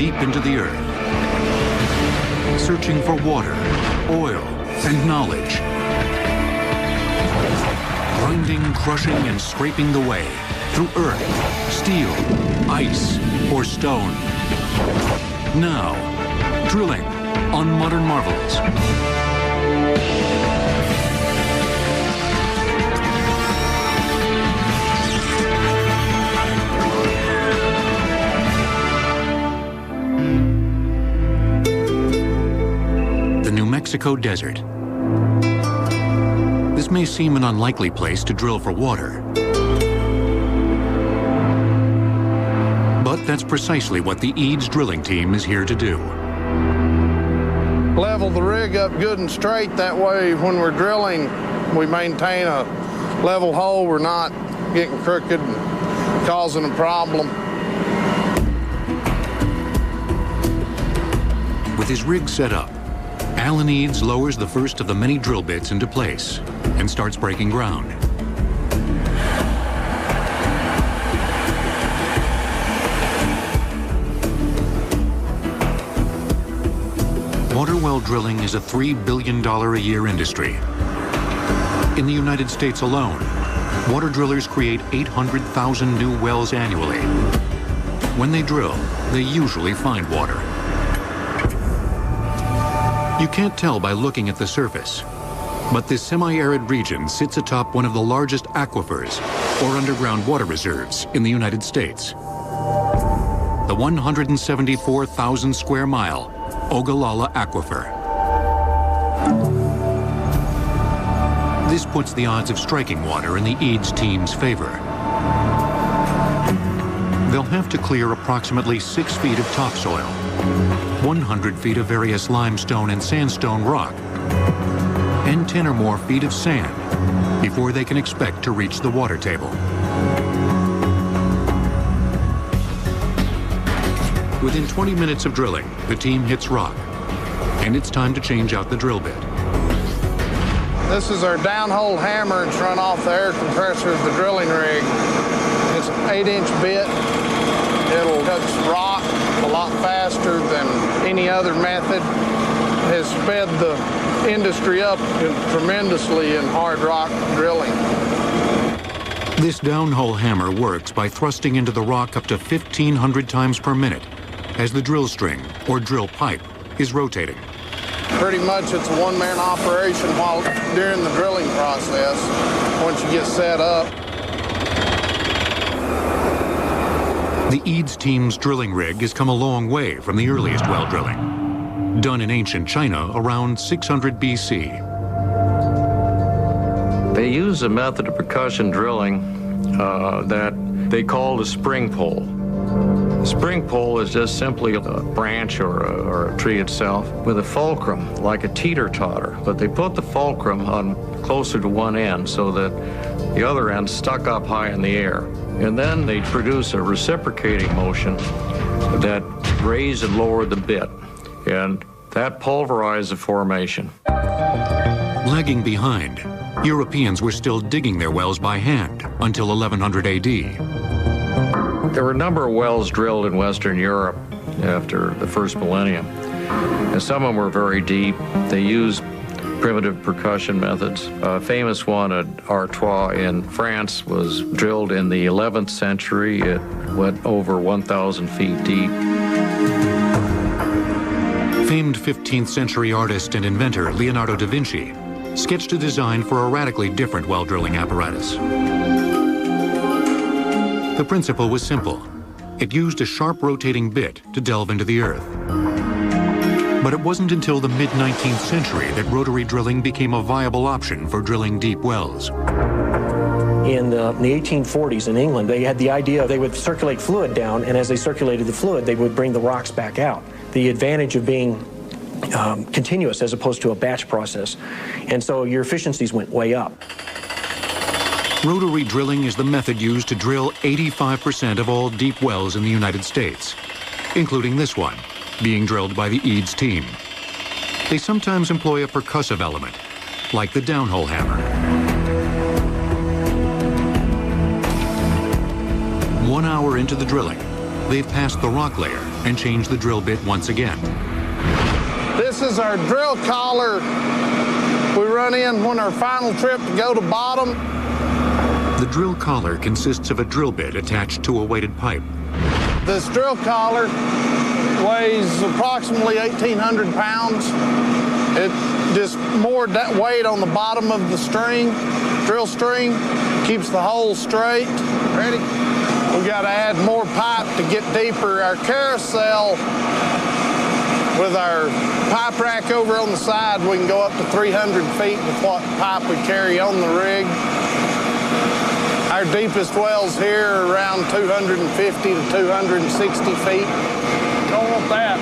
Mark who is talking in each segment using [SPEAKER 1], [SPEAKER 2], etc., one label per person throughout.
[SPEAKER 1] deep into the earth, searching for water, oil, and knowledge. Grinding, crushing, and scraping the way through earth, steel, ice, or stone. Now, drilling on Modern Marvels. The New Mexico desert. This may seem an unlikely place to drill for water. But that's precisely what the Eads drilling team is here to do.
[SPEAKER 2] Level the rig up good and straight. That way, when we're drilling, we maintain a level hole. We're not getting crooked and causing a problem.
[SPEAKER 1] With his rig set up, Alan Eads lowers the first of the many drill bits into place and starts breaking ground. Water well drilling is a $3 billion a year industry. In the United States alone, water drillers create 800,000 new wells annually. When they drill, they usually find water. You can't tell by looking at the surface, but this semi-arid region sits atop one of the largest aquifers, or underground water reserves, in the United States. The 174,000 square mile Ogallala Aquifer. This puts the odds of striking water in the Eads team's favor. They'll have to clear approximately 6 feet of topsoil, 100 feet of various limestone and sandstone rock, and 10 or more feet of sand before they can expect to reach the water table. Within 20 minutes of drilling, the team hits rock, and it's time to change out the drill bit.
[SPEAKER 2] This is our downhole hammer. It's run off the air compressor of the drilling rig. It's an 8-inch bit. It'll cut rock a lot faster than any other method. Has sped the industry up tremendously in hard rock drilling.
[SPEAKER 1] This downhole hammer works by thrusting into the rock up to 1,500 times per minute as the drill string, or drill pipe, is rotating.
[SPEAKER 2] Pretty much it's a one-man operation during the drilling process, once you get set up.
[SPEAKER 1] The Eads team's drilling rig has come a long way from the earliest well drilling, done in ancient China around 600 BC.
[SPEAKER 3] They use a method of percussion drilling that they called a spring pole. A spring pole is just simply a branch or a tree itself with a fulcrum, like a teeter-totter, but they put the fulcrum on closer to one end so that the other end stuck up high in the air. And then they produce a reciprocating motion that raised and lowered the bit, and that pulverized the formation.
[SPEAKER 1] Lagging behind, Europeans were still digging their wells by hand until 1100 AD.
[SPEAKER 3] There were a number of wells drilled in Western Europe after the first millennium, and some of them were very deep. They used primitive percussion methods. A famous one at Artois in France was drilled in the 11th century. It went over 1,000 feet deep.
[SPEAKER 1] Famed 15th century artist and inventor Leonardo da Vinci sketched a design for a radically different well drilling apparatus. The principle was simple. It used a sharp rotating bit to delve into the earth. But it wasn't until the mid-19th century that rotary drilling became a viable option for drilling deep wells.
[SPEAKER 4] In the 1840s in England, they had the idea they would circulate fluid down, and as they circulated the fluid, they would bring the rocks back out. The advantage of being continuous as opposed to a batch process. And so your efficiencies went way up.
[SPEAKER 1] Rotary drilling is the method used to drill 85% of all deep wells in the United States, including this one, being drilled by the Eads team. They sometimes employ a percussive element, like the downhole hammer. 1 hour into the drilling, they've passed the rock layer and change the drill bit once again.
[SPEAKER 2] This is our drill collar we run in when our final trip to go to bottom.
[SPEAKER 1] The drill collar consists of a drill bit attached to a weighted pipe.
[SPEAKER 2] This drill collar weighs approximately 1,800 pounds. It just more weight on the bottom of the string, drill string, keeps the hole straight. Ready? We got to add more pipe to get deeper. Our carousel with our pipe rack over on the side, we can go up to 300 feet with what pipe we carry on the rig. Our deepest wells here are around 250 to 260 feet. Don't want that.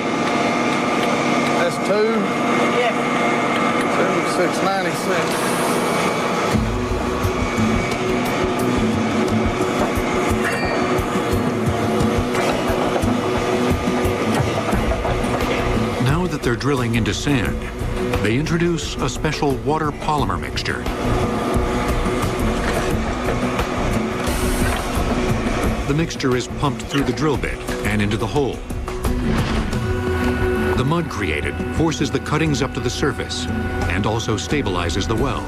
[SPEAKER 2] That's 7696.
[SPEAKER 1] Now that they're drilling into sand, they introduce a special water polymer mixture. The mixture is pumped through the drill bit and into the hole. The mud created forces the cuttings up to the surface and also stabilizes the well.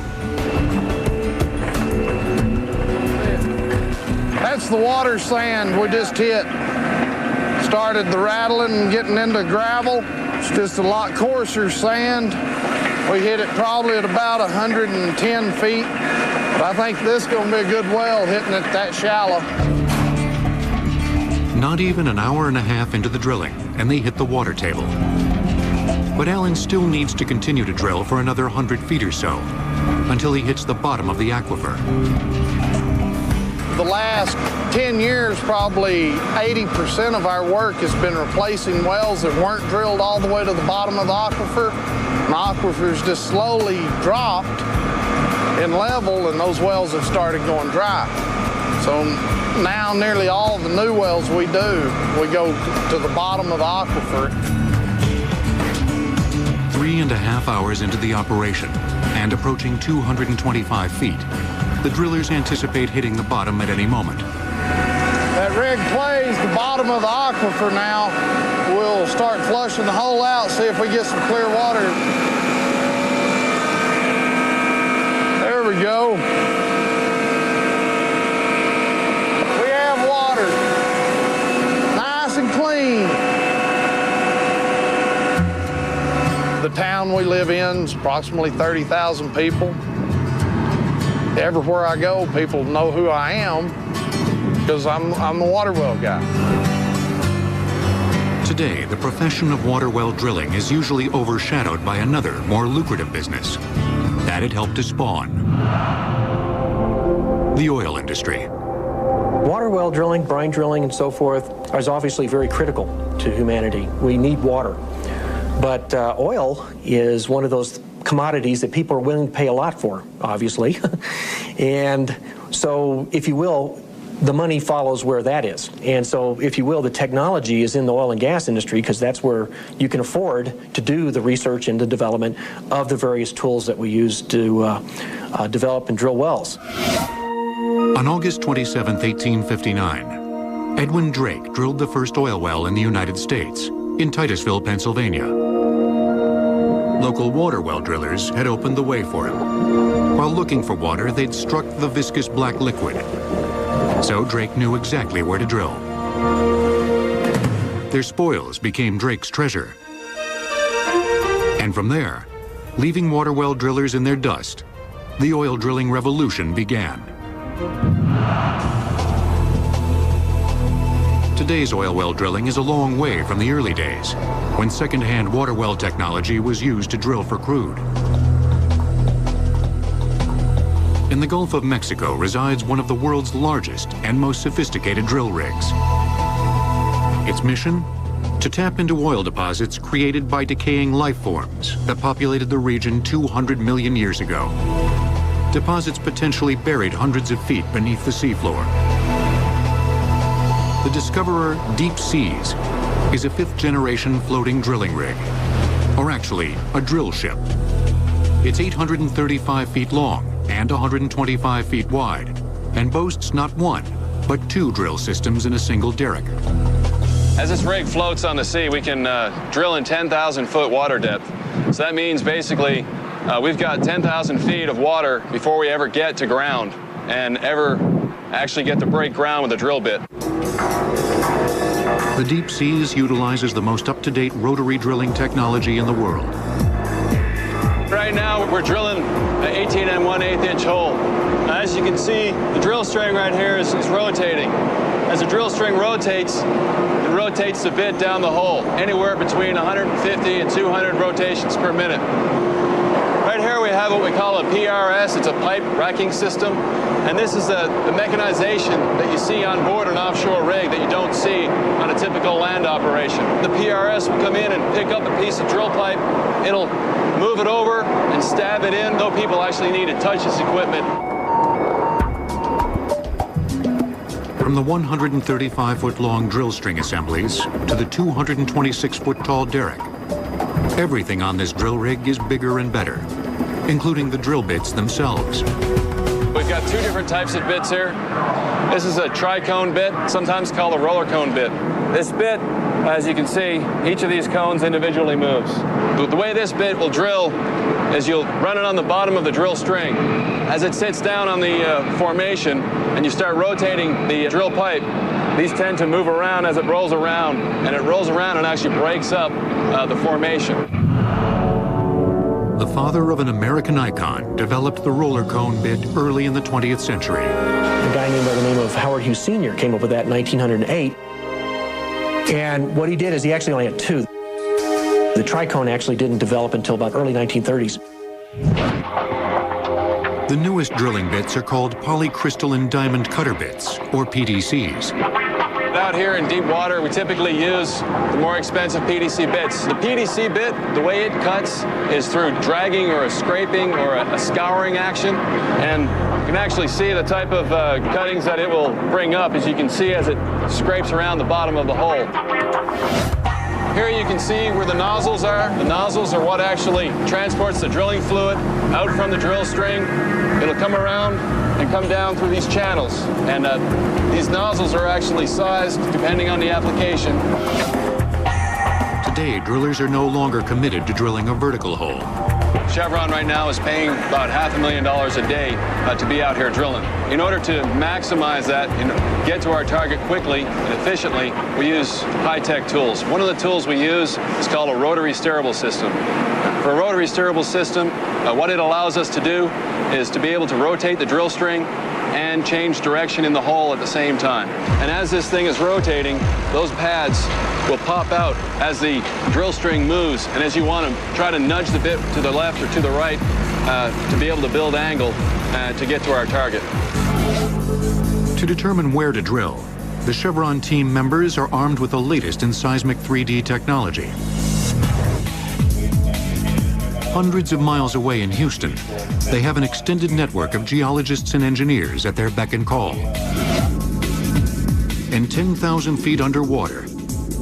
[SPEAKER 2] That's the water sand we just hit. Started the rattling and getting into gravel. It's just a lot coarser sand. We hit it probably at about 110 feet. But I think this is going to be a good well hitting it that shallow.
[SPEAKER 1] Not even an hour and a half into the drilling, and they hit the water table. But Alan still needs to continue to drill for another 100 feet or so, until he hits the bottom of the aquifer.
[SPEAKER 2] The last 10 years, probably 80% of our work has been replacing wells that weren't drilled all the way to the bottom of the aquifer. And the aquifer's just slowly dropped in level, and those wells have started going dry. So now nearly all the new wells we do, we go to the bottom of the aquifer.
[SPEAKER 1] 3.5 hours into the operation and approaching 225 feet, the drillers anticipate hitting the bottom at any moment.
[SPEAKER 2] That rig plays the bottom of the aquifer now. We'll start flushing the hole out, see if we get some clear water. There we go. The town we live in is approximately 30,000 people. Everywhere I go, people know who I am because I'm the water well guy.
[SPEAKER 1] Today, the profession of water well drilling is usually overshadowed by another, more lucrative business that it helped to spawn: the oil industry.
[SPEAKER 4] Water well drilling, brine drilling, and so forth is obviously very critical to humanity. We need water. But oil is one of those commodities that people are willing to pay a lot for, obviously. And so, if you will, the money follows where that is. And so, if you will, the technology is in the oil and gas industry because that's where you can afford to do the research and the development of the various tools that we use to develop and drill wells.
[SPEAKER 1] On August 27, 1859, Edwin Drake drilled the first oil well in the United States, in Titusville, Pennsylvania. Local water well drillers had opened the way for him. While looking for water, they'd struck the viscous black liquid. So Drake knew exactly where to drill. Their spoils became Drake's treasure. And from there, leaving water well drillers in their dust, the oil drilling revolution began. Today's oil well drilling is a long way from the early days, when second-hand water well technology was used to drill for crude. In the Gulf of Mexico resides one of the world's largest and most sophisticated drill rigs. Its mission? To tap into oil deposits created by decaying life forms that populated the region 200 million years ago. Deposits potentially buried hundreds of feet beneath the seafloor. The Discoverer Deep Seas is a fifth-generation floating drilling rig, or actually, a drill ship. It's 835 feet long and 125 feet wide, and boasts not one, but two drill systems in a single derrick.
[SPEAKER 5] As this rig floats on the sea, we can drill in 10,000-foot water depth. So that means basically we've got 10,000 feet of water before we ever get to ground and ever actually get to break ground with a drill bit.
[SPEAKER 1] The deep seas utilizes the most up-to-date rotary drilling technology in the world.
[SPEAKER 5] Right now, we're drilling an 18 and 1/8 inch hole. As you can see, the drill string right here is rotating. As the drill string rotates, it rotates the bit down the hole, anywhere between 150 and 200 rotations per minute. Right here we have what we call a PRS. It's a pipe racking system. And this is the mechanization that you see on board an offshore rig that you don't see on a typical land operation. The PRS will come in and pick up a piece of drill pipe. It'll move it over and stab it in. No people actually need to touch this equipment.
[SPEAKER 1] From the 135-foot-long drill string assemblies to the 226-foot-tall derrick, everything on this drill rig is bigger and better, including the drill bits themselves.
[SPEAKER 5] We've got two different types of bits here. This is a tri-cone bit, sometimes called a roller cone bit. This bit, as you can see, each of these cones individually moves. But the way this bit will drill is you'll run it on the bottom of the drill string. As it sits down on the formation and you start rotating the drill pipe, these tend to move around as it rolls around, and it rolls around and actually breaks up the formation.
[SPEAKER 1] The father of an American icon developed the roller cone bit early in the 20th century.
[SPEAKER 4] A guy named by the name of Howard Hughes Sr. came up with that in 1908. And what he did is he actually only had two. The tricone actually didn't develop until about early 1930s.
[SPEAKER 1] The newest drilling bits are called polycrystalline diamond cutter bits, or PDCs.
[SPEAKER 5] Out here in deep water, we typically use the more expensive PDC bits. The PDC bit, the way it cuts is through dragging or a scraping or a scouring action. And you can actually see the type of cuttings that it will bring up, as you can see as it scrapes around the bottom of the hole. Here you can see where the nozzles are. The nozzles are what actually transports the drilling fluid out from the drill string. It'll come around and come down through these channels. And these nozzles are actually sized depending on the application.
[SPEAKER 1] Today, drillers are no longer committed to drilling a vertical hole.
[SPEAKER 5] Chevron right now is paying about $500,000 a day to be out here drilling. In order to maximize that and get to our target quickly and efficiently, we use high-tech tools. One of the tools we use is called a rotary steerable system. For a rotary steerable system, what it allows us to do is to be able to rotate the drill string and change direction in the hole at the same time. And as this thing is rotating, those pads will pop out as the drill string moves, and as you want to try to nudge the bit to the left or to the right to be able to build angle to get to our target.
[SPEAKER 1] To determine where to drill, the Chevron team members are armed with the latest in seismic 3D technology. Hundreds of miles away in Houston, they have an extended network of geologists and engineers at their beck and call. And 10,000 feet underwater,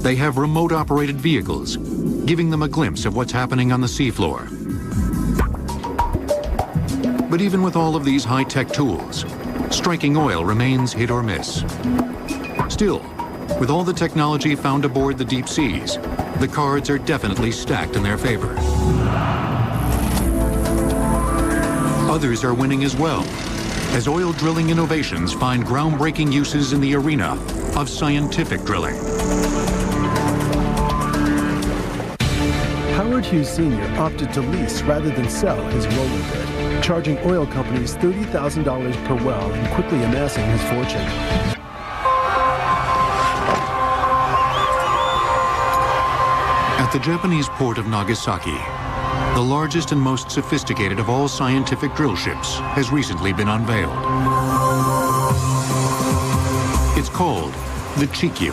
[SPEAKER 1] they have remote-operated vehicles, giving them a glimpse of what's happening on the seafloor. But even with all of these high-tech tools, striking oil remains hit or miss. Still, with all the technology found aboard the deep seas, the cards are definitely stacked in their favor. Others are winning as well, as oil drilling innovations find groundbreaking uses in the arena of scientific drilling.
[SPEAKER 6] Howard Hughes Sr. opted to lease rather than sell his roller bit, charging oil companies $30,000 per well and quickly amassing his fortune.
[SPEAKER 1] At the Japanese port of Nagasaki, the largest and most sophisticated of all scientific drill ships has recently been unveiled. It's called the Chikyu.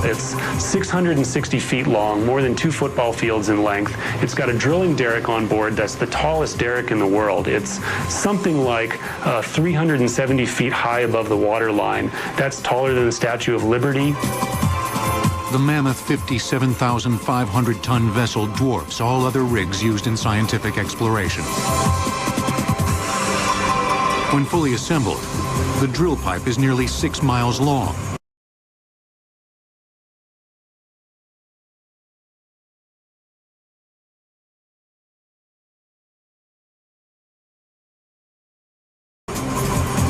[SPEAKER 7] It's 660 feet long, more than 2 football fields in length. It's got a drilling derrick on board that's the tallest derrick in the world. It's something like 370 feet high above the water line. That's taller than the Statue of Liberty.
[SPEAKER 1] The mammoth 57,500-ton vessel dwarfs all other rigs used in scientific exploration. When fully assembled, the drill pipe is nearly 6 miles long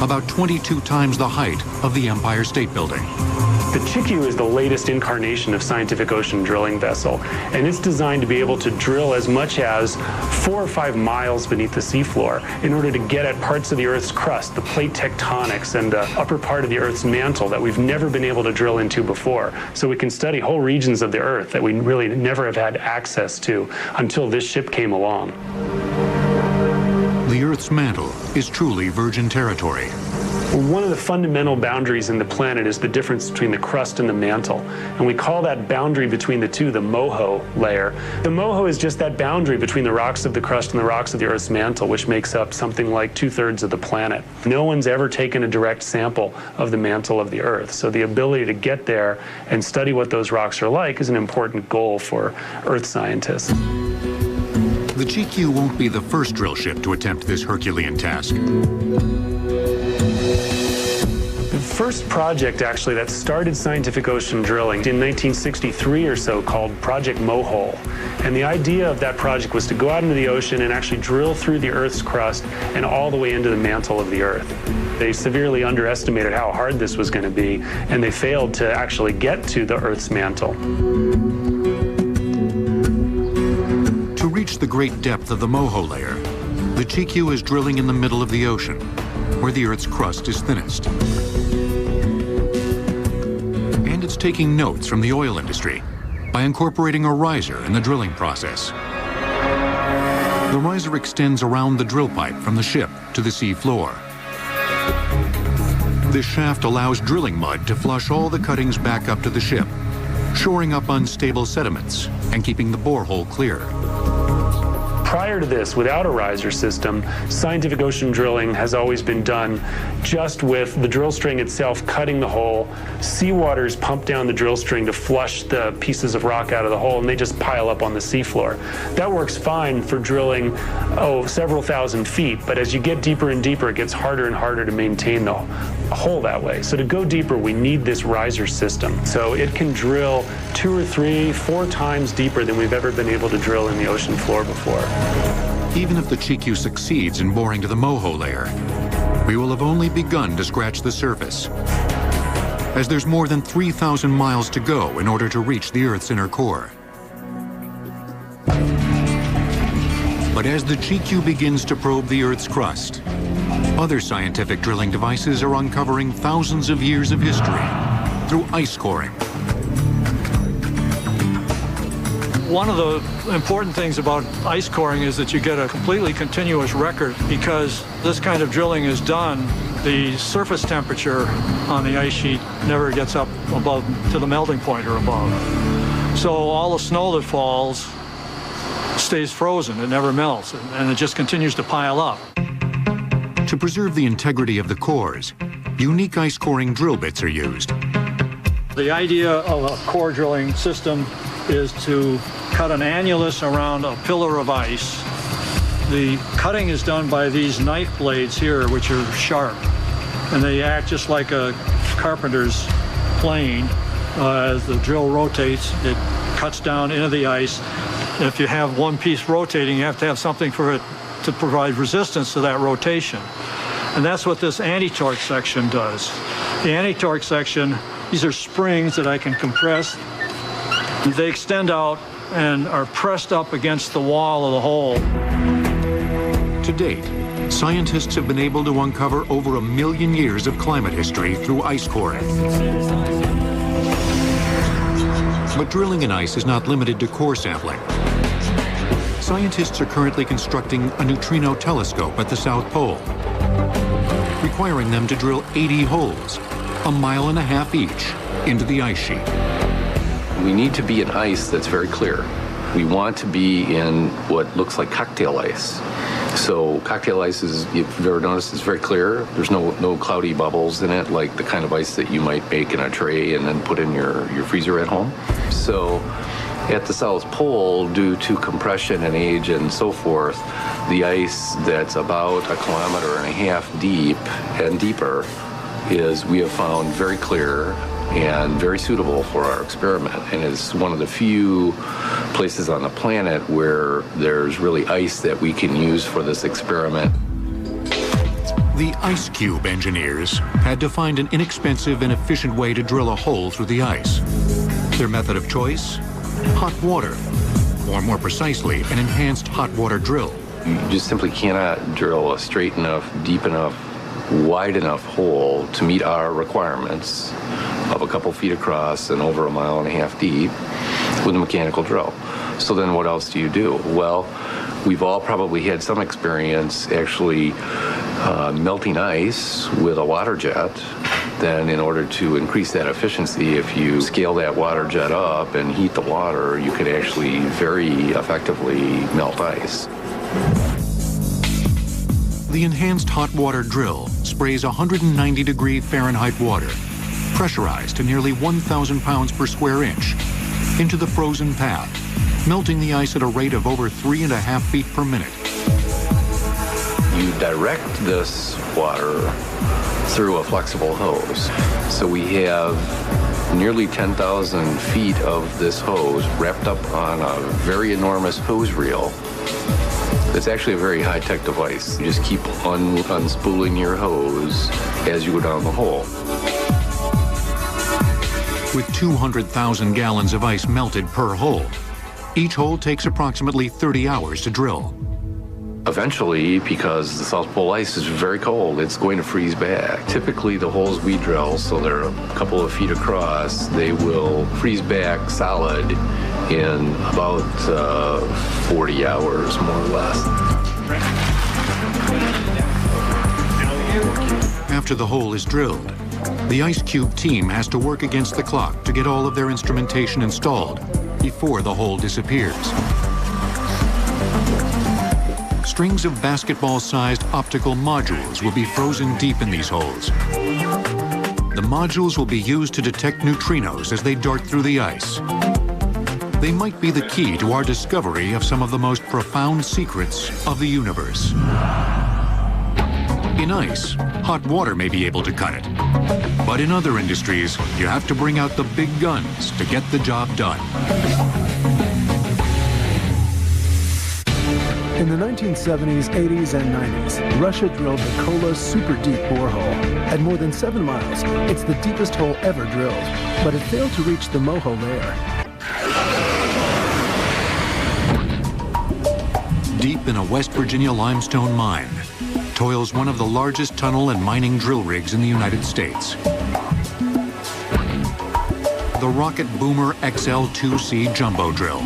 [SPEAKER 1] about 22 times the height of the Empire State Building.
[SPEAKER 7] The Chikyu is the latest incarnation of scientific ocean drilling vessel, and it's designed to be able to drill as much as 4 or 5 miles beneath the seafloor in order to get at parts of the Earth's crust, the plate tectonics, and the upper part of the Earth's mantle that we've never been able to drill into before. So we can study whole regions of the Earth that we really never have had access to until this ship came along.
[SPEAKER 1] The Earth's mantle is truly virgin territory.
[SPEAKER 7] One of the fundamental boundaries in the planet is the difference between the crust and the mantle. And we call that boundary between the two the MOHO layer. The MOHO is just that boundary between the rocks of the crust and the rocks of the Earth's mantle, which makes up something like 2/3 of the planet. No one's ever taken a direct sample of the mantle of the Earth. So the ability to get there and study what those rocks are like is an important goal for Earth scientists.
[SPEAKER 1] The Chikyu won't be the first drill ship to attempt this Herculean task.
[SPEAKER 7] The first project, actually, that started scientific ocean drilling in 1963 or so, called Project Mohole. And the idea of that project was to go out into the ocean and actually drill through the Earth's crust and all the way into the mantle of the Earth. They severely underestimated how hard this was going to be, and they failed to actually get to the Earth's mantle.
[SPEAKER 1] To reach the great depth of the MOHO layer, the Chikyu is drilling in the middle of the ocean, where the Earth's crust is thinnest. And it's taking notes from the oil industry by incorporating a riser in the drilling process. The riser extends around the drill pipe from the ship to the sea floor. This shaft allows drilling mud to flush all the cuttings back up to the ship, shoring up unstable sediments and keeping the borehole clear.
[SPEAKER 7] Prior to this, without a riser system, scientific ocean drilling has always been done just with the drill string itself cutting the hole. Seawater is pumped down the drill string to flush the pieces of rock out of the hole, and they just pile up on the seafloor. That works fine for drilling, several thousand feet, but as you get deeper and deeper, it gets harder and harder to maintain the hole that way. So to go deeper, we need this riser system. So it can drill 2 or 3, 4 times deeper than we've ever been able to drill in the ocean floor before.
[SPEAKER 1] Even if the Chikyu succeeds in boring to the MOHO layer, we will have only begun to scratch the surface, as there's more than 3,000 miles to go in order to reach the Earth's inner core. But as the Chikyu begins to probe the Earth's crust, other scientific drilling devices are uncovering thousands of years of history through ice coring.
[SPEAKER 8] One of the important things about ice coring is that you get a completely continuous record. Because this kind of drilling is done, the surface temperature on the ice sheet never gets up above to the melting point or above. So all the snow that falls stays frozen, it never melts, and it just continues to pile up.
[SPEAKER 1] To preserve the integrity of the cores, unique ice coring drill bits are used.
[SPEAKER 8] The idea of a core drilling system is to cut an annulus around a pillar of ice. The cutting is done by these knife blades here, which are sharp, and they act just like a carpenter's plane. As the drill rotates, it cuts down into the ice. If you have one piece rotating, you have to have something for it to provide resistance to that rotation. And that's what this anti-torque section does. The anti-torque section, these are springs that I can compress. They extend out and are pressed up against the wall of the hole.
[SPEAKER 1] To date, scientists have been able to uncover over 1 million years of climate history through ice coring. But drilling in ice is not limited to core sampling. Scientists are currently constructing a neutrino telescope at the South Pole, requiring them to drill 80 holes, 1.5 miles each, into the ice sheet.
[SPEAKER 9] We need to be in ice that's very clear. We want to be in what looks like cocktail ice. So cocktail ice is, if you've ever noticed, it's very clear. There's no cloudy bubbles in it, like the kind of ice that you might make in a tray and then put in your freezer at home. So at the South Pole, due to compression and age and so forth, the ice that's about 1.5 kilometers deep and deeper is, we have found, very clear and very suitable for our experiment. And it's one of the few places on the planet where there's really ice that we can use for this experiment.
[SPEAKER 1] The Ice Cube engineers had to find an inexpensive and efficient way to drill a hole through the ice. Their method of choice? Hot water, or more precisely, an enhanced hot water drill.
[SPEAKER 9] You just simply cannot drill a straight enough, deep enough, wide enough hole to meet our requirements of a couple feet across and over 1.5 miles deep with a mechanical drill. So then what else do you do? Well, we've all probably had some experience actually melting ice with a water jet. Then in order to increase that efficiency, if you scale that water jet up and heat the water, you could actually very effectively melt ice.
[SPEAKER 1] The enhanced hot water drill sprays 190-degree Fahrenheit water, pressurized to nearly 1,000 pounds per square inch, into the frozen path, melting the ice at a rate of over 3.5 feet per minute.
[SPEAKER 9] You direct this water through a flexible hose. So we have nearly 10,000 feet of this hose wrapped up on a very enormous hose reel. It's actually a very high-tech device. You just keep unspooling your hose as you go down the hole.
[SPEAKER 1] With 200,000 gallons of ice melted per hole, each hole takes approximately 30 hours to drill.
[SPEAKER 9] Eventually, because the South Pole ice is very cold, it's going to freeze back. Typically, the holes we drill, so they're a couple of feet across, they will freeze back solid in about 40 hours, more or less.
[SPEAKER 1] After the hole is drilled, the Ice Cube team has to work against the clock to get all of their instrumentation installed before the hole disappears. Strings of basketball-sized optical modules will be frozen deep in these holes. The modules will be used to detect neutrinos as they dart through the ice. They might be the key to our discovery of some of the most profound secrets of the universe. In ice, hot water may be able to cut it. But in other industries, you have to bring out the big guns to get the job done.
[SPEAKER 6] In the 1970s, 80s, and 90s, Russia drilled the Kola super deep borehole. At more than 7 miles, it's the deepest hole ever drilled, but it failed to reach the Moho layer.
[SPEAKER 1] Deep in a West Virginia limestone mine toils one of the largest tunnel and mining drill rigs in the United States. The Rocket Boomer XL2C Jumbo Drill.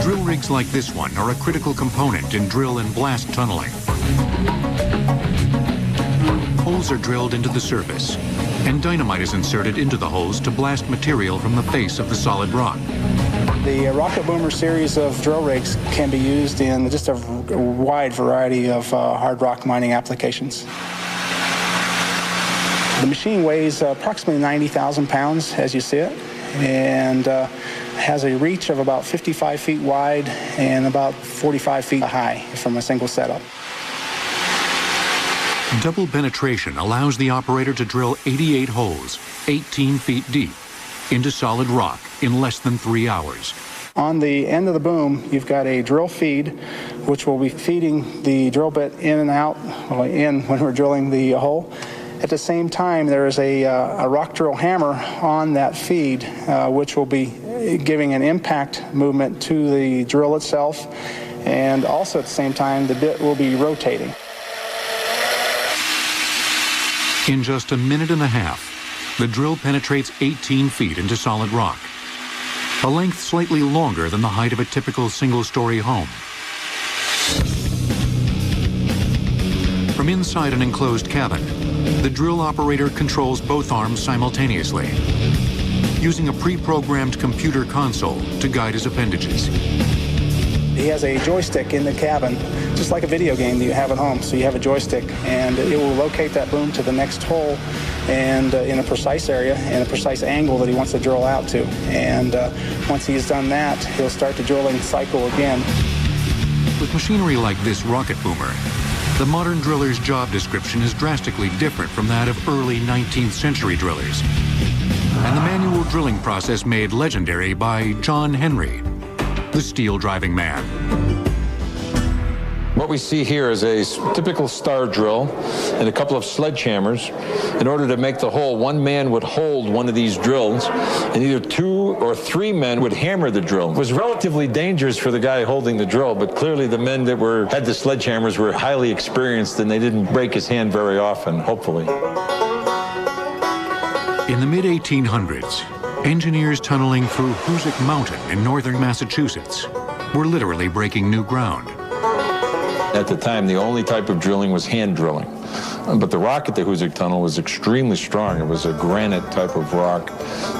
[SPEAKER 1] Drill rigs like this one are a critical component in drill and blast tunneling. Holes are drilled into the surface, and dynamite is inserted into the holes to blast material from the face of the solid rock.
[SPEAKER 10] The Rocket Boomer series of drill rigs can be used in just a wide variety of hard rock mining applications. The machine weighs approximately 90,000 pounds as you see it, and has a reach of about 55 feet wide and about 45 feet high from a single setup.
[SPEAKER 1] Double penetration allows the operator to drill 88 holes, 18 feet deep, into solid rock in less than 3 hours.
[SPEAKER 10] On the end of the boom, you've got a drill feed, which will be feeding the drill bit in and out, well, in when we're drilling the hole. At the same time, there is a rock drill hammer on that feed, which will be giving an impact movement to the drill itself, and also at the same time, the bit will be rotating.
[SPEAKER 1] In just a minute and a half, the drill penetrates 18 feet into solid rock, a length slightly longer than the height of a typical single-story home. From inside an enclosed cabin, the drill operator controls both arms simultaneously, using a pre-programmed computer console to guide his appendages.
[SPEAKER 10] He has a joystick in the cabin, just like a video game that you have at home. So you have a joystick, and it will locate that boom to the next hole, and in a precise area and a precise angle that he wants to drill out to. And once he's done that, he'll start the drilling cycle again.
[SPEAKER 1] With machinery like this Rocket Boomer, the modern driller's job description is drastically different from that of early 19th century drillers, and the manual drilling process made legendary by John Henry, the steel driving man.
[SPEAKER 11] What we see here is a typical star drill and a couple of sledgehammers. In order to make the hole, one man would hold one of these drills, and either 2 or 3 men would hammer the drill. It was relatively dangerous for the guy holding the drill, but clearly the men that had the sledgehammers were highly experienced, and they didn't break his hand very often, hopefully.
[SPEAKER 1] In the mid-1800s, engineers tunneling through Hoosick Mountain in northern Massachusetts were literally breaking new ground.
[SPEAKER 11] At the time, the only type of drilling was hand drilling. But the rock at the Hoosick Tunnel was extremely strong. It was a granite type of rock.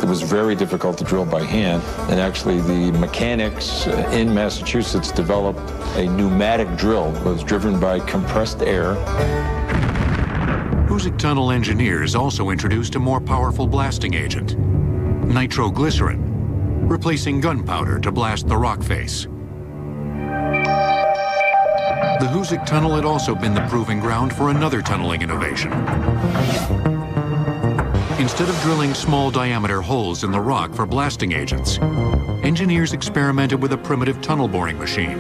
[SPEAKER 11] It was very difficult to drill by hand. And actually, the mechanics in Massachusetts developed a pneumatic drill that was driven by compressed air.
[SPEAKER 1] Hoosick Tunnel engineers also introduced a more powerful blasting agent, nitroglycerin, replacing gunpowder to blast the rock face. The Hoosick Tunnel had also been the proving ground for another tunneling innovation. Instead of drilling small diameter holes in the rock for blasting agents, engineers experimented with a primitive tunnel boring machine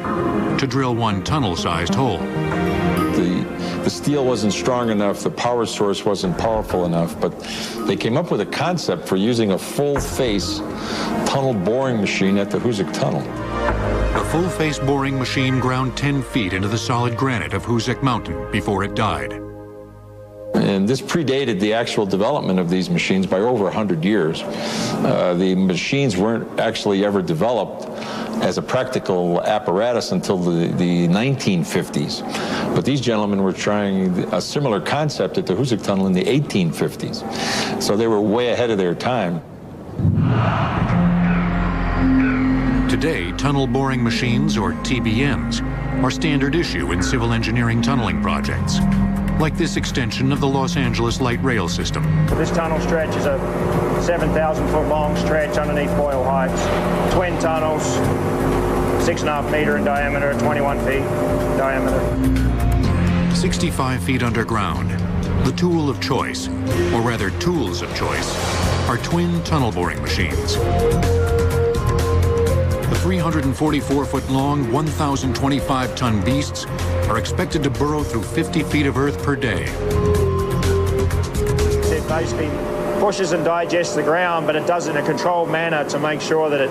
[SPEAKER 1] to drill one tunnel-sized hole.
[SPEAKER 11] The steel wasn't strong enough, the power source wasn't powerful enough, but they came up with a concept for using a full-face tunnel boring machine at the Hoosick Tunnel.
[SPEAKER 1] The full-face boring machine ground 10 feet into the solid granite of Hoosick Mountain before it died.
[SPEAKER 11] And this predated the actual development of these machines by over 100 years. The machines weren't actually ever developed as a practical apparatus until the 1950s. But these gentlemen were trying a similar concept at the Hoosick Tunnel in the 1850s. So they were way ahead of their time.
[SPEAKER 1] Today, tunnel boring machines, or TBMs, are standard issue in civil engineering tunneling projects, like this extension of the Los Angeles light rail system.
[SPEAKER 12] This tunnel stretch is a 7,000-foot long stretch underneath Boyle Heights. Twin tunnels, 6.5 meter in diameter, 21 feet diameter.
[SPEAKER 1] 65 feet underground, the tool of choice, or rather tools of choice, are twin tunnel boring machines. The 344-foot-long, 1,025-ton beasts are expected to burrow through 50 feet of earth per day.
[SPEAKER 12] It basically pushes and digests the ground, but it does it in a controlled manner to make sure that it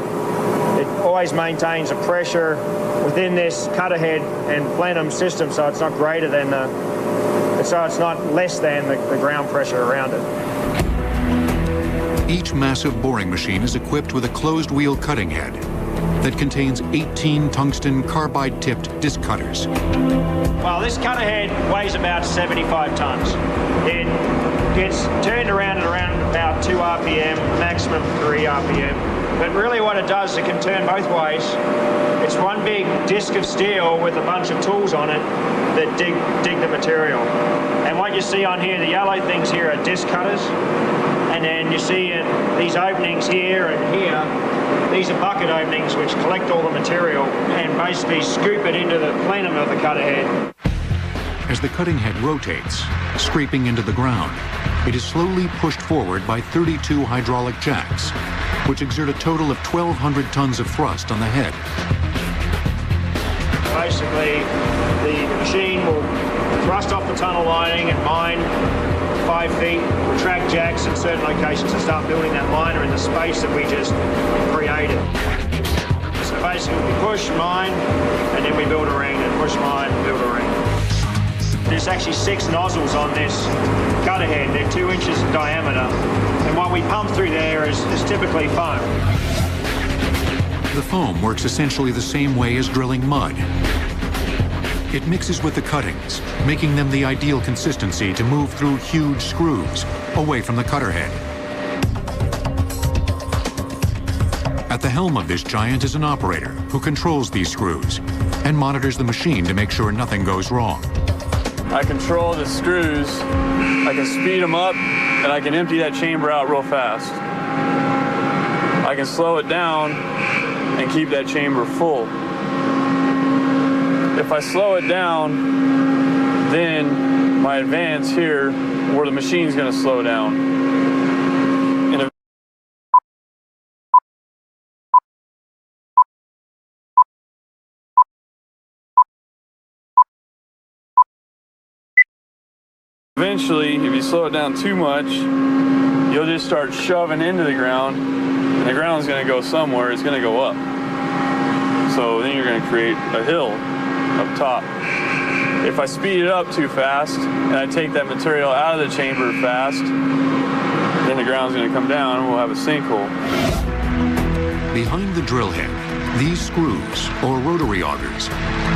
[SPEAKER 12] always maintains a pressure within this cutter head and plenum system, so it's not greater than so it's not less than the ground pressure around it.
[SPEAKER 1] Each massive boring machine is equipped with a closed-wheel cutting head that contains 18 tungsten carbide-tipped disc cutters.
[SPEAKER 12] Well, this cutter head weighs about 75 tons. It gets turned around at around about 2 RPM, maximum 3 RPM. But really what it does, it can turn both ways. It's one big disc of steel with a bunch of tools on it that dig the material. And what you see on here, the yellow things here are disc cutters. And then you see these openings here and here, these are bucket openings which collect all the material and basically scoop it into the plenum of the cutter head.
[SPEAKER 1] As the cutting head rotates, scraping into the ground, it is slowly pushed forward by 32 hydraulic jacks, which exert a total of 1,200 tons of thrust on the head.
[SPEAKER 12] Basically, the machine will thrust off the tunnel lining and mine 5 feet, retract jacks in certain locations and start building that liner in the space that we just created. So basically we push, mine, and then we build a ring, and push, mine, build a ring. There's actually 6 nozzles on this cutter head. They're 2 inches in diameter, and what we pump through there is typically foam.
[SPEAKER 1] The foam works essentially the same way as drilling mud. It mixes with the cuttings, making them the ideal consistency to move through huge screws away from the cutter head. At the helm of this giant is an operator who controls these screws and monitors the machine to make sure nothing goes wrong.
[SPEAKER 13] I control the screws, I can speed them up, and I can empty that chamber out real fast. I can slow it down and keep that chamber full. If I slow it down, then my advance here, where the machine's going to slow down. Eventually, if you slow it down too much, you'll just start shoving into the ground, and the ground's going to go somewhere. It's going to go up. So then you're going to create a hill up top. If I speed it up too fast and I take that material out of the chamber fast, then the ground's going to come down and we'll have a sinkhole.
[SPEAKER 1] Behind the drill head, these screws, or rotary augers,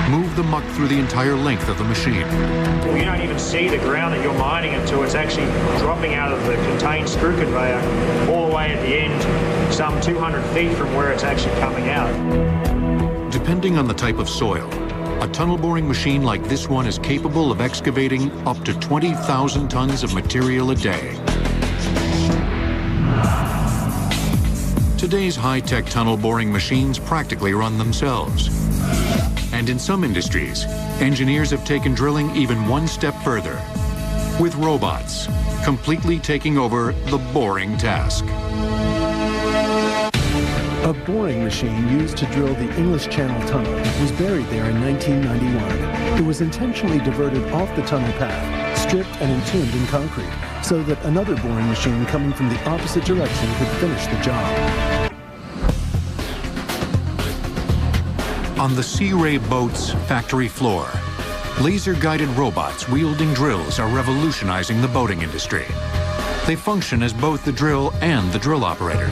[SPEAKER 1] move the muck through the entire length of the machine.
[SPEAKER 12] Well, you don't even see the ground that you're mining until it's actually dropping out of the contained screw conveyor all the way at the end, some 200 feet from where it's actually coming out.
[SPEAKER 1] Depending on the type of soil, a tunnel boring machine like this one is capable of excavating up to 20,000 tons of material a day. Today's high-tech tunnel boring machines practically run themselves. And in some industries, engineers have taken drilling even one step further, with robots completely taking over the boring task.
[SPEAKER 6] A boring machine used to drill the English Channel Tunnel was buried there in 1991. It was intentionally diverted off the tunnel path, stripped and entombed in concrete, so that another boring machine coming from the opposite direction could finish the job.
[SPEAKER 1] On the Sea Ray boat's factory floor, laser-guided robots wielding drills are revolutionizing the boating industry. They function as both the drill and the drill operator.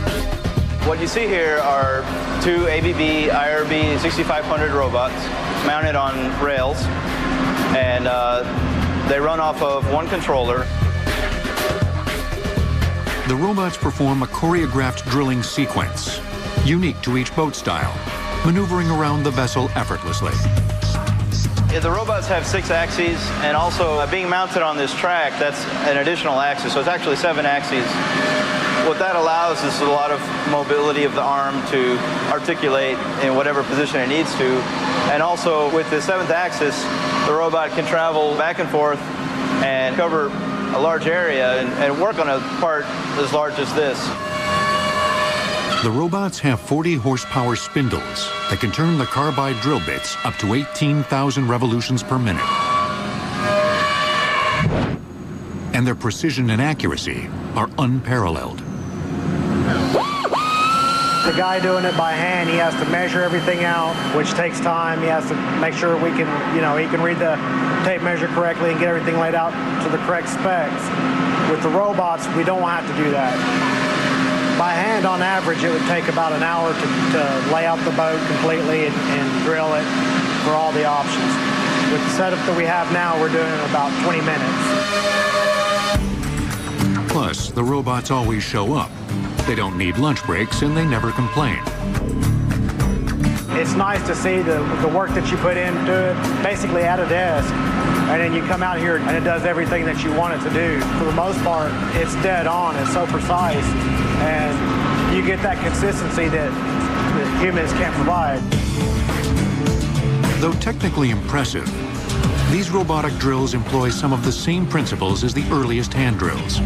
[SPEAKER 14] What you see here are two ABB IRB 6500 robots mounted on rails, and they run off of one controller.
[SPEAKER 1] The robots perform a choreographed drilling sequence, unique to each boat style, maneuvering around the vessel effortlessly.
[SPEAKER 14] The robots have 6 axes, and also being mounted on this track, that's an additional axis, so it's actually 7 axes. What that allows is a lot of mobility of the arm to articulate in whatever position it needs to. And also with the 7th axis, the robot can travel back and forth and cover a large area and work on a part as large as this.
[SPEAKER 1] The robots have 40 horsepower spindles that can turn the carbide drill bits up to 18,000 revolutions per minute. And their precision and accuracy are unparalleled.
[SPEAKER 15] The guy doing it by hand, he has to measure everything out, which takes time. He has to make sure we can, he can read the tape measure correctly and get everything laid out to the correct specs. With the robots, we don't have to do that. By hand, on average, it would take about an hour to lay out the boat completely and drill it for all the options. With the setup that we have now, we're doing it in about 20 minutes.
[SPEAKER 1] Plus, the robots always show up. They don't need lunch breaks, and they never complain.
[SPEAKER 15] It's nice to see the work that you put into it, basically at a desk, and then you come out here and it does everything that you want it to do. For the most part, it's dead on, it's so precise, and you get that consistency that humans can't provide.
[SPEAKER 1] Though technically impressive, these robotic drills employ some of the same principles as the earliest hand drills.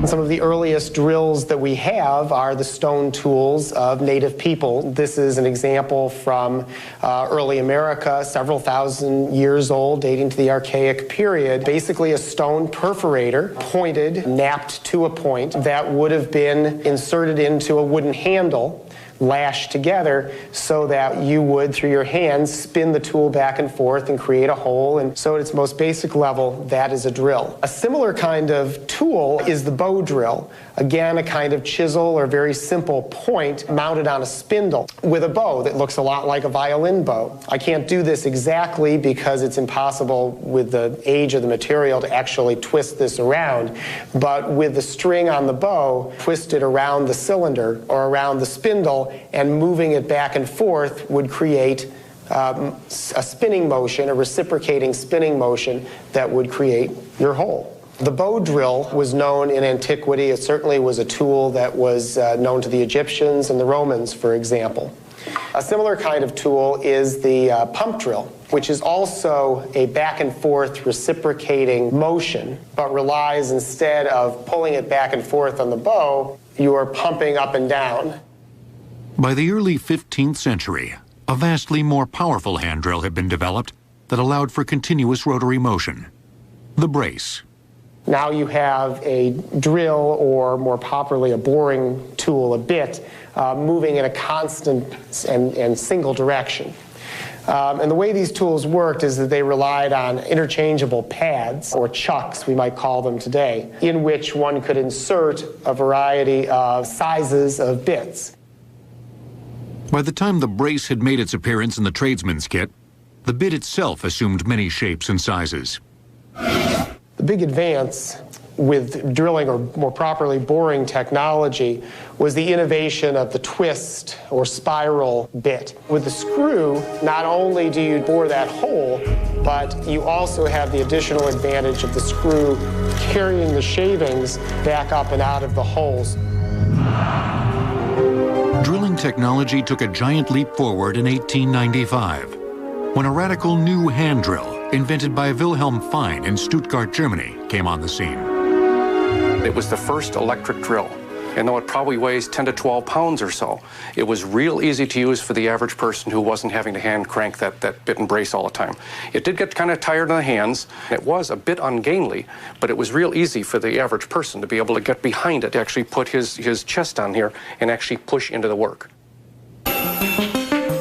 [SPEAKER 16] Some of the earliest drills that we have are the stone tools of native people. This is an example from early America, several thousand years old, dating to the Archaic period. Basically a stone perforator, pointed, napped to a point, that would have been inserted into a wooden handle, lashed together so that you would, through your hands, spin the tool back and forth and create a hole. And so at its most basic level, that is a drill. A similar kind of tool is the bow drill. Again, a kind of chisel or very simple point mounted on a spindle with a bow that looks a lot like a violin bow. I can't do this exactly because it's impossible with the age of the material to actually twist this around, but with the string on the bow twisted around the cylinder or around the spindle and moving it back and forth would create a spinning motion, a reciprocating spinning motion that would create your hole. The bow drill was known in antiquity. It certainly was a tool that was known to the Egyptians and the Romans, for example. A similar kind of tool is the pump drill, which is also a back and forth reciprocating motion, but relies, instead of pulling it back and forth on the bow, you are pumping up and down.
[SPEAKER 1] By the early 15th century, a vastly more powerful hand drill had been developed, that allowed for continuous rotary motion. The brace.
[SPEAKER 16] Now you have a drill, or more properly a boring tool, a bit, moving in a constant and single direction. And the way these tools worked is that they relied on interchangeable pads, or chucks we might call them today, in which one could insert a variety of sizes of bits.
[SPEAKER 1] By the time the brace had made its appearance in the tradesman's kit, the bit itself assumed many shapes and sizes.
[SPEAKER 16] The big advance with drilling, or more properly boring technology, was the innovation of the twist or spiral bit. With the screw, not only do you bore that hole, but you also have the additional advantage of the screw carrying the shavings back up and out of the holes.
[SPEAKER 1] Drilling technology took a giant leap forward in 1895, when a radical new hand drill, invented by Wilhelm Fein in Stuttgart, Germany, came on the scene.
[SPEAKER 17] It was the first electric drill, and though it probably weighs 10 to 12 pounds or so, it was real easy to use for the average person who wasn't having to hand crank that bit and brace all the time. It did get kind of tired in the hands. It was a bit ungainly, but it was real easy for the average person to be able to get behind it, to actually put his chest on here and actually push into the work.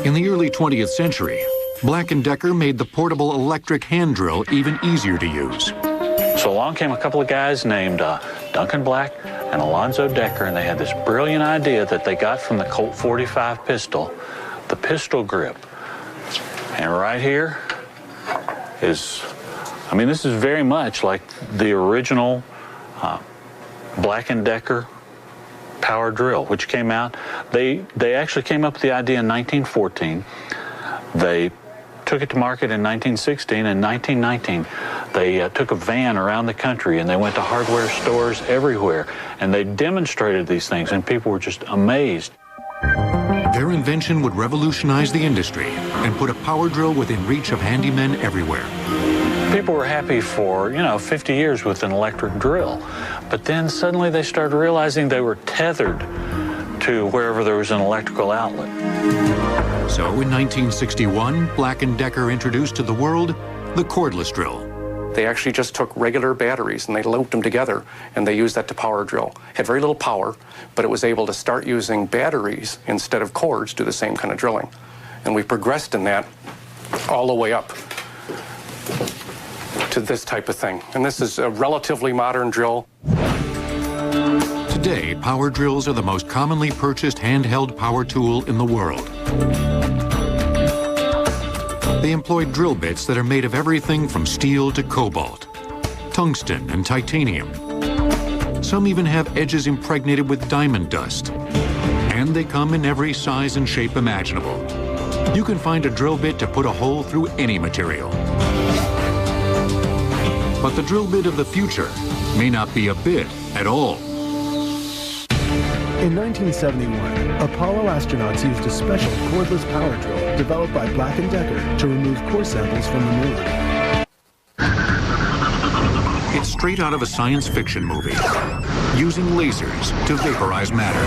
[SPEAKER 1] In the early 20th century, Black & Decker made the portable electric hand drill even easier to use.
[SPEAKER 18] So along came a couple of guys named Duncan Black and Alonzo Decker, and they had this brilliant idea that they got from the Colt 45 pistol, the pistol grip. And right here is, I mean, this is very much like the original Black & Decker power drill, which came out. They actually came up with the idea in 1914. They took it to market in 1916. In 1919, they took a van around the country and they went to hardware stores everywhere, and they demonstrated these things, and people were just amazed.
[SPEAKER 1] Their invention would revolutionize the industry and put a power drill within reach of handymen everywhere.
[SPEAKER 18] People were happy for, 50 years with an electric drill, but then suddenly they started realizing they were tethered to wherever there was an electrical outlet.
[SPEAKER 1] So in 1961, Black & Decker introduced to the world the cordless drill.
[SPEAKER 17] They actually just took regular batteries and they looped them together, and they used that to power drill. Had very little power, but it was able to start using batteries instead of cords to do the same kind of drilling. And we progressed in that all the way up to this type of thing. And this is a relatively modern drill.
[SPEAKER 1] Today, power drills are the most commonly purchased handheld power tool in the world. They employ drill bits that are made of everything from steel to cobalt, tungsten and titanium. Some even have edges impregnated with diamond dust. And they come in every size and shape imaginable. You can find a drill bit to put a hole through any material. But the drill bit of the future may not be a bit at all.
[SPEAKER 6] In 1971, Apollo astronauts used a special cordless power drill developed by Black & Decker to remove core samples from the moon.
[SPEAKER 1] It's straight out of a science fiction movie, using lasers to vaporize matter.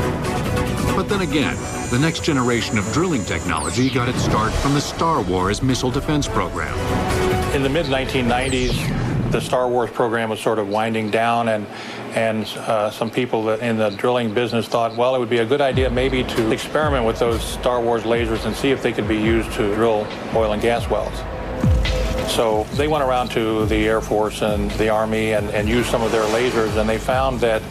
[SPEAKER 1] But then again, the next generation of drilling technology got its start from the Star Wars missile defense program.
[SPEAKER 19] In the mid-1990s, the Star Wars program was sort of winding down, and some people in the drilling business thought, well, it would be a good idea maybe to experiment with those Star Wars lasers and see if they could be used to drill oil and gas wells. So they went around to the Air Force and the Army and used some of their lasers, and they found that,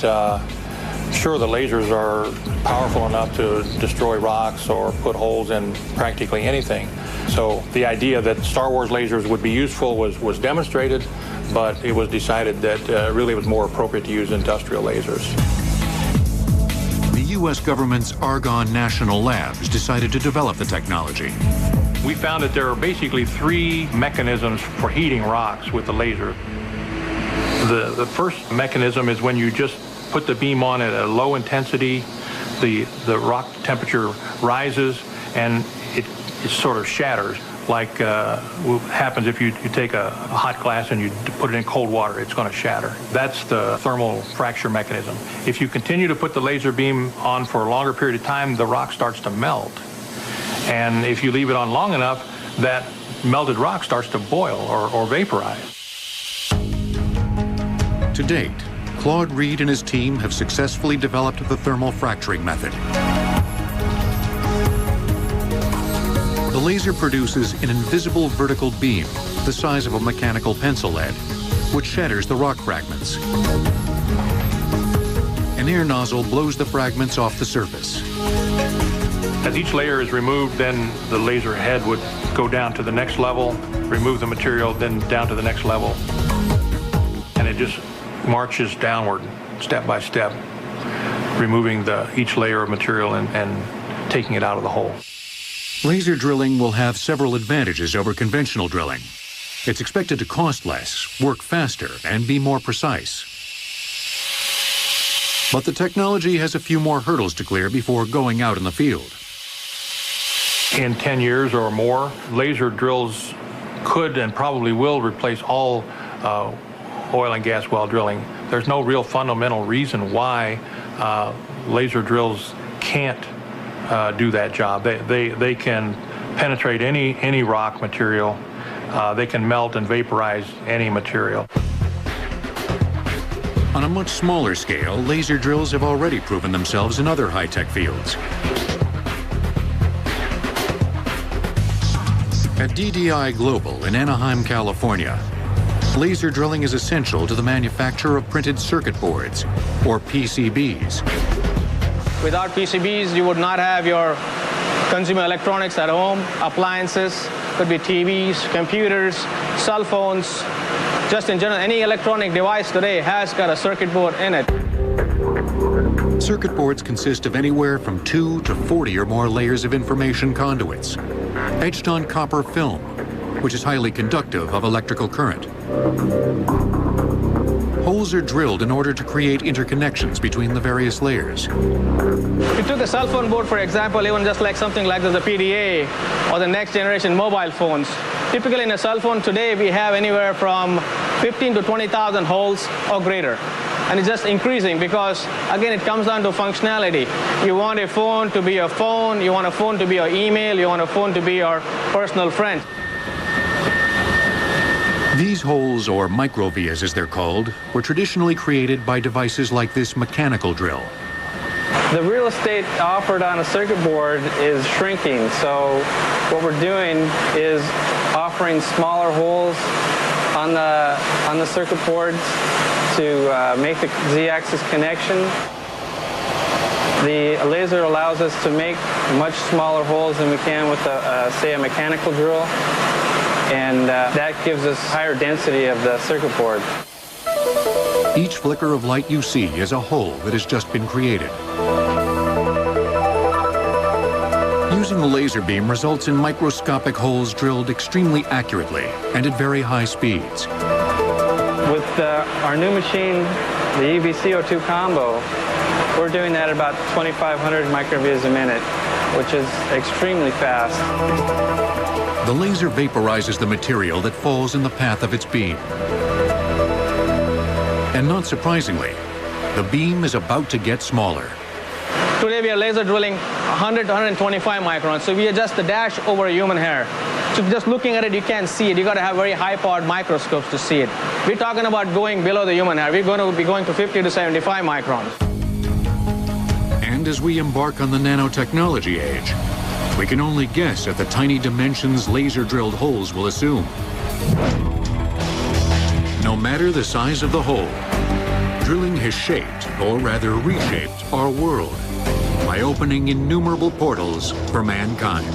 [SPEAKER 19] sure, the lasers are powerful enough to destroy rocks or put holes in practically anything. So the idea that Star Wars lasers would be useful was demonstrated, but it was decided that really it was more appropriate to use industrial lasers.
[SPEAKER 1] The U.S. government's Argonne National Labs decided to develop the technology.
[SPEAKER 19] We found that there are basically three mechanisms for heating rocks with the laser. The first mechanism is when you just put the beam on at a low intensity, the rock temperature rises and it sort of shatters. Like what happens if you take a hot glass and you put it in cold water, it's going to shatter. That's the thermal fracture mechanism. If you continue to put the laser beam on for a longer period of time, the rock starts to melt. And if you leave it on long enough, that melted rock starts to boil or vaporize.
[SPEAKER 1] To date, Claude Reed and his team have successfully developed the thermal fracturing method. The laser produces an invisible vertical beam the size of a mechanical pencil lead, which shatters the rock fragments. An air nozzle blows the fragments off the surface.
[SPEAKER 19] As each layer is removed, then the laser head would go down to the next level, remove the material, then down to the next level. And it just marches downward, step by step, removing each layer of material and taking it out of the hole.
[SPEAKER 1] Laser drilling will have several advantages over conventional drilling. It's expected to cost less, work faster, and be more precise. But the technology has a few more hurdles to clear before going out in the field.
[SPEAKER 19] In 10 years or more, laser drills could and probably will replace all oil and gas well drilling. There's no real fundamental reason why laser drills can't do that job. They can penetrate any rock material. They can melt and vaporize any material.
[SPEAKER 1] On a much smaller scale, laser drills have already proven themselves in other high-tech fields. At DDI Global in Anaheim, California, laser drilling is essential to the manufacture of printed circuit boards, or PCBs.
[SPEAKER 20] Without PCBs, you would not have your consumer electronics at home, appliances, could be TVs, computers, cell phones. Just in general, any electronic device today has got a circuit board in it.
[SPEAKER 1] Circuit boards consist of anywhere from 2 to 40 or more layers of information conduits, etched on copper film, which is highly conductive of electrical current. Holes are drilled in order to create interconnections between the various layers.
[SPEAKER 20] If you took a cell phone board, for example, even just like something like the PDA or the next generation mobile phones, typically in a cell phone today, we have anywhere from 15 to 20,000 holes or greater. And it's just increasing because, again, it comes down to functionality. You want a phone to be a phone, you want a phone to be your email, you want a phone to be your personal friend.
[SPEAKER 1] These holes, or microvias as they're called, were traditionally created by devices like this mechanical drill.
[SPEAKER 21] The real estate offered on a circuit board is shrinking, so what we're doing is offering smaller holes on the circuit boards to make the Z-axis connection. The laser allows us to make much smaller holes than we can with, say, a mechanical drill, and that gives us higher density of the circuit board.
[SPEAKER 1] Each flicker of light you see is a hole that has just been created. Using the laser beam results in microscopic holes drilled extremely accurately and at very high speeds.
[SPEAKER 21] With our new machine, the EV-CO2 combo, we're doing that at about 2,500 microvias a minute, which is extremely fast.
[SPEAKER 1] The laser vaporizes the material that falls in the path of its beam. And not surprisingly, the beam is about to get smaller.
[SPEAKER 20] Today we are laser drilling 100 to 125 microns, so we adjust the dash over a human hair. So just looking at it, you can't see it. You got to have very high-powered microscopes to see it. We're talking about going below the human hair. We're going to be going to 50 to 75 microns.
[SPEAKER 1] And as we embark on the nanotechnology age, we can only guess at the tiny dimensions laser-drilled holes will assume. No matter the size of the hole, drilling has shaped, or rather reshaped, our world by opening innumerable portals for mankind.